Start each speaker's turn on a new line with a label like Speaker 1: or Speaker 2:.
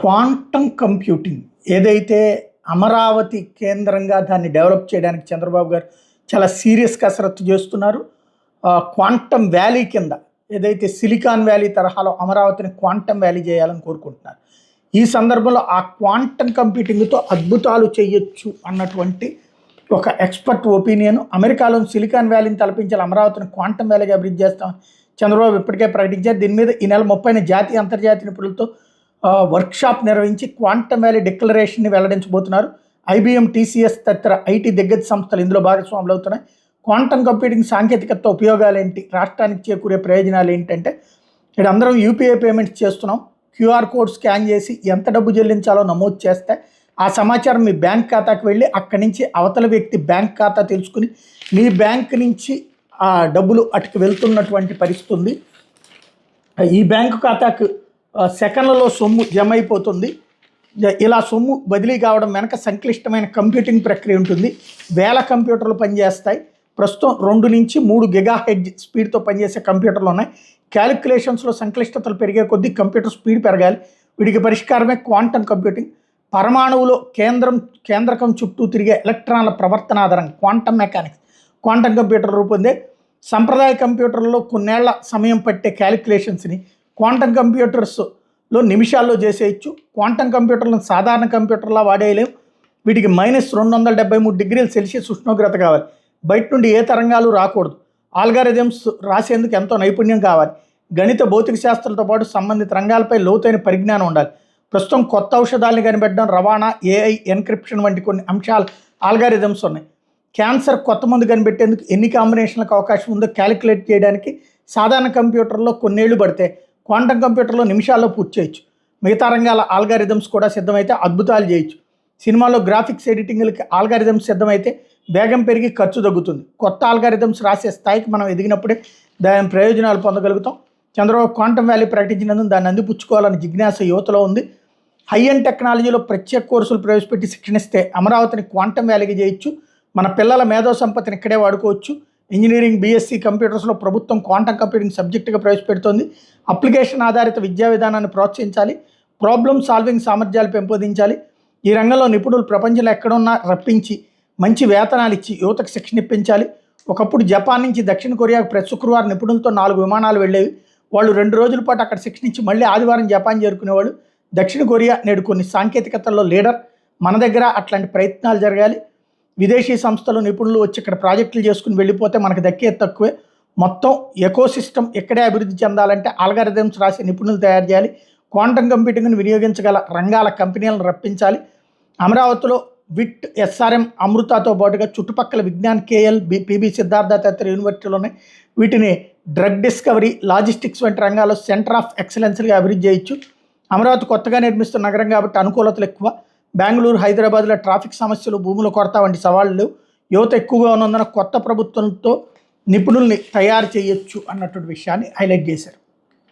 Speaker 1: Quantum computing ఏదైతే అమరావతి కేంద్రంగా దాన్ని డెవలప్ చేయడానికి చంద్రబాబు గారు చాలా సీరియస్ కసరత్తు చేస్తున్నారు. క్వాంటమ్ వ్యాలీ కింద ఏదైతే సిలికాన్ వ్యాలీ తరహాలో అమరావతిని క్వాంటమ్ వ్యాలీ చేయాలని కోరుకుంటున్నారు. ఈ సందర్భంలో ఆ క్వాంటమ్ కంప్యూటింగ్తో అద్భుతాలు చేయొచ్చు అన్నటువంటి ఒక ఎక్స్పర్ట్ ఒపీనియన్. అమెరికాలోని సిలికాన్ వ్యాలీని తలపించాలి, అమరావతిని క్వాంటమ్ వ్యాలీగా అభివృద్ధి చేస్తాం చంద్రబాబు ఇప్పటికే ప్రకటించారు. దీని మీద ఈ నెల 30న జాతీయ అంతర్జాతీయ నిపుణులతో వర్క్షాప్ నిర్వహించి క్వాంటమ్ వ్యాలీ డిక్లరేషన్ని వెల్లడించబోతున్నారు. ఐబీఎం, టీసీఎస్ తదితర ఐటీ దిగ్గజ సంస్థలు ఇందులో భాగస్వాములు అవుతున్నాయి. క్వాంటమ్ కంప్యూటింగ్ సాంకేతికత ఉపయోగాలు ఏంటి, రాష్ట్రానికి చేకూరే ప్రయోజనాలు ఏంటంటే, ఇక్కడ అందరం యూపీఐ పేమెంట్స్ చేస్తున్నాం. క్యూఆర్ కోడ్ స్కాన్ చేసి ఎంత డబ్బు చెల్లించాలో నమోదు చేస్తే ఆ సమాచారం మీ బ్యాంక్ ఖాతాకు వెళ్ళి అక్కడి నుంచి అవతల వ్యక్తి బ్యాంక్ ఖాతా తెలుసుకుని మీ బ్యాంక్ నుంచి ఆ డబ్బులు అటుకు వెళ్తున్నటువంటి పరిస్థితి ఉంది. ఈ బ్యాంకు ఖాతాకు సెకండ్లలో సొమ్ము జమ అయిపోతుంది. ఇలా సొమ్ము బదిలీ కావడం వెనక సంక్లిష్టమైన కంప్యూటింగ్ ప్రక్రియ ఉంటుంది. వేల కంప్యూటర్లు పనిచేస్తాయి. ప్రస్తుతం 2 నుంచి 3 గిగాహెర్ట్జ్ స్పీడ్తో పనిచేసే కంప్యూటర్లు ఉన్నాయి. క్యాలిక్యులేషన్స్లో సంక్లిష్టతలు పెరిగే కొద్దీ కంప్యూటర్ స్పీడ్ పెరగాలి. వీటికి పరిష్కారమే క్వాంటమ్ కంప్యూటింగ్. పరమాణువులో కేంద్రకం చుట్టూ తిరిగే ఎలక్ట్రాన్ల ప్రవర్తన ఆధారంగా క్వాంటమ్ మెకానిక్స్ క్వాంటమ్ కంప్యూటర్ రూపొందే. సంప్రదాయ కంప్యూటర్లో కొన్నేళ్ల సమయం పట్టే క్యాలిక్యులేషన్స్ని క్వాంటమ్ కంప్యూటర్స్లో నిమిషాల్లో చేసేయచ్చు. క్వాంటమ్ కంప్యూటర్లను సాధారణ కంప్యూటర్లా వాడేయలేం. వీటికి -273 డిగ్రీల సెల్సియస్ ఉష్ణోగ్రత కావాలి. బయట నుండి ఏ తరంగాలు రాకూడదు. ఆల్గారిథమ్స్ రాసేందుకు ఎంతో నైపుణ్యం కావాలి. గణిత, భౌతిక శాస్త్రాలతో పాటు సంబంధిత రంగాలపై లోతైన పరిజ్ఞానం ఉండాలి. ప్రస్తుతం కొత్త ఔషధాలను కనిపెట్టడం, రవాణా, ఏఐ, ఎన్క్రిప్షన్ వంటి కొన్ని అంశాలు ఆల్గారిథమ్స్ ఉన్నాయి. క్యాన్సర్ కొత్త మందు కనిపెట్టేందుకు ఎన్ని కాంబినేషన్లకు అవకాశం ఉందో క్యాలిక్యులేట్ చేయడానికి సాధారణ కంప్యూటర్లో కొన్నేళ్లు పడితే క్వాంటమ్ కంప్యూటర్లో నిమిషాల్లో పూర్తి చేయొచ్చు. మిగతా రంగాల ఆల్గారిథమ్స్ కూడా సిద్ధమైతే అద్భుతాలు చేయొచ్చు. సినిమాలో గ్రాఫిక్స్ ఎడిటింగ్లకి ఆల్గారిథమ్స్ సిద్ధమైతే వేగం పెరిగి ఖర్చు తగ్గుతుంది. కొత్త ఆల్గారిథమ్స్ రాసే స్థాయికి మనం ఎదిగినప్పుడే దాని ప్రయోజనాలు పొందగలుగుతాం. చంద్రబాబు క్వాంటమ్ వ్యాలీ ప్రకటించినందుకు దాన్ని అందిపుచ్చుకోవాలని జిజ్ఞాస యువతలో ఉంది. హై అండ్ టెక్నాలజీలో ప్రత్యేక కోర్సులు ప్రవేశపెట్టి శిక్షణిస్తే అమరావతిని క్వాంటమ్ వ్యాలీగా చేయొచ్చు. మన పిల్లల మేధో సంపత్తిని ఇక్కడే వాడుకోవచ్చు. ఇంజనీరింగ్, బీఎస్సీ కంప్యూటర్స్లో ప్రభుత్వం క్వాంటమ్ కంప్యూటింగ్ సబ్జెక్టుగా ప్రవేశపెడుతోంది. అప్లికేషన్ ఆధారిత విద్యా విధానాన్ని ప్రోత్సహించాలి. ప్రాబ్లమ్ సాల్వింగ్ సామర్థ్యాలు పెంపొందించాలి. ఈ రంగంలో నిపుణులు ప్రపంచంలో ఎక్కడున్నా రప్పించి మంచి వేతనాలు ఇచ్చి యువతకు శిక్షణ ఇప్పించాలి. ఒకప్పుడు జపాన్ నుంచి దక్షిణ కొరియాకు ప్రతి శుక్రవారం నిపుణులతో 4 విమానాలు వెళ్ళేవి. వాళ్ళు 2 రోజుల పాటు అక్కడ శిక్షణ ఇచ్చి మళ్ళీ ఆదివారం జపాన్ చేరుకునేవాళ్ళు. దక్షిణ కొరియా నేడు కొన్ని సాంకేతికతల్లో లీడర్. మన దగ్గర అట్లాంటి ప్రయత్నాలు జరగాలి. విదేశీ సంస్థలు, నిపుణులు వచ్చి ఇక్కడ ప్రాజెక్టులు చేసుకుని వెళ్ళిపోతే మనకు దక్కేది తక్కువే. మొత్తం ఎకోసిస్టమ్ ఇక్కడే అభివృద్ధి చెందాలంటే ఆల్గారిథమ్స్ రాసే నిపుణులు తయారు చేయాలి. క్వాంటమ్ కంప్యూటింగ్ను వినియోగించగల రంగాల కంపెనీలను రప్పించాలి. అమరావతిలో విట్, ఎస్ఆర్ఎం, అమృతతో పాటుగా చుట్టుపక్కల విజ్ఞాన్, కేఎల్, పిబి సిద్ధార్థ తదితర యూనివర్సిటీలు ఉన్నాయి. వీటిని డ్రగ్ డిస్కవరీ, లాజిస్టిక్స్ వంటి రంగాల్లో సెంటర్ ఆఫ్ ఎక్సలెన్స్గా అభివృద్ధి చేయొచ్చు. అమరావతి కొత్తగా నిర్మిస్తున్న నగరం కాబట్టి అనుకూలతలు ఎక్కువ. బెంగళూరు, హైదరాబాద్లో ట్రాఫిక్ సమస్యలు, భూముల కొరత వంటి సవాళ్లు యువత ఎక్కువగా ఉన్నందున కొత్త ప్రభుత్వంతో నిపుణుల్ని తయారు చేయొచ్చు అన్నటువంటి విషయాన్ని హైలైట్ చేశారు.